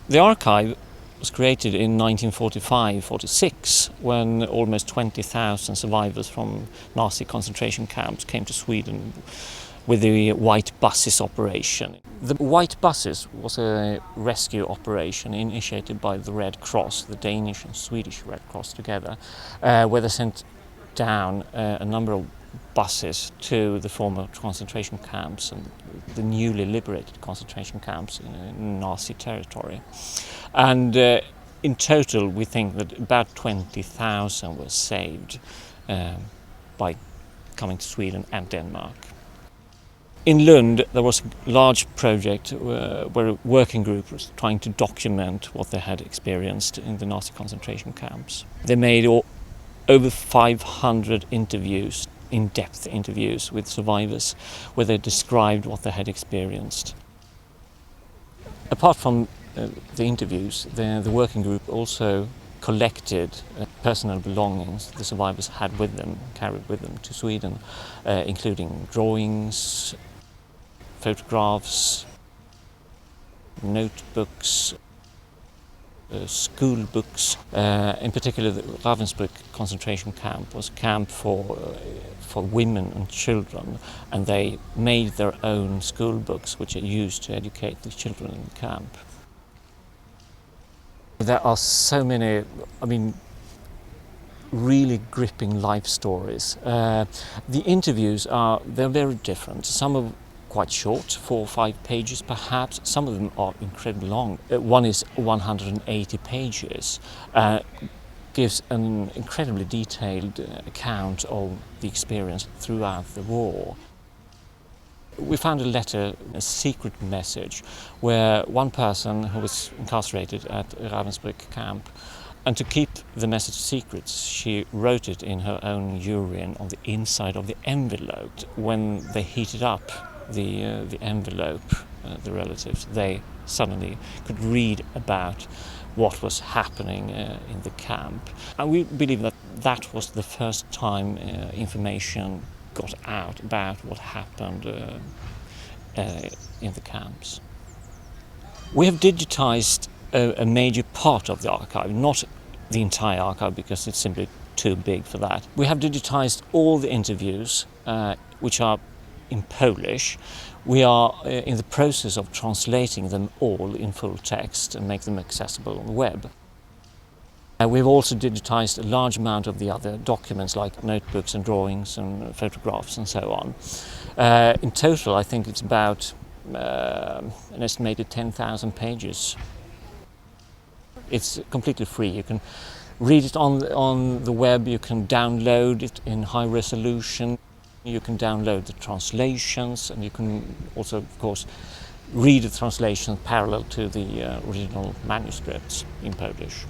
The archive was created in 1945-46 when almost 20,000 survivors from Nazi concentration camps came to Sweden with the White Buses operation. The White Buses was a rescue operation initiated by the Red Cross, the Danish and Swedish Red Cross together, where they sent down a number of buses to the former concentration camps and the newly liberated concentration camps in Nazi territory. And in total we think that about 20,000 were saved by coming to Sweden and Denmark. In Lund there was a large project where a working group was trying to document what they had experienced in the Nazi concentration camps. They made over 500 interviews, in-depth interviews with survivors, where they described what they had experienced. Apart from the interviews, the working group also collected personal belongings the survivors had with them, carried with them to Sweden, including drawings, photographs, notebooks, school books. In particular, the Ravensbrück concentration camp was a camp for women and children, and they made their own school books which are used to educate the children in the camp. There are so many, really gripping life stories. The interviews they're very different. Some are quite short, 4 or 5 pages perhaps. Some of them are incredibly long. One is 180 pages. Gives an incredibly detailed account of the experience throughout the war. We found a letter, a secret message, where one person who was incarcerated at Ravensbrück camp, and to keep the message secret, she wrote it in her own urine on the inside of the envelope. When they heated up the envelope, the relatives, they suddenly could read about what was happening in the camp. And we believe that that was the first time information got out about what happened in the camps. We have digitized a major part of the archive, not the entire archive because it's simply too big for that. We have digitized all the interviews, which are in Polish. We are in the process of translating them all in full text and make them accessible on the web. We've also digitized a large amount of the other documents like notebooks and drawings and photographs and so on. In total, I think it's about an estimated 10,000 pages. It's completely free. You can read it on the web, you can download it in high resolution, you can download the translations, and you can also, of course, read the translation parallel to the original manuscripts in Polish.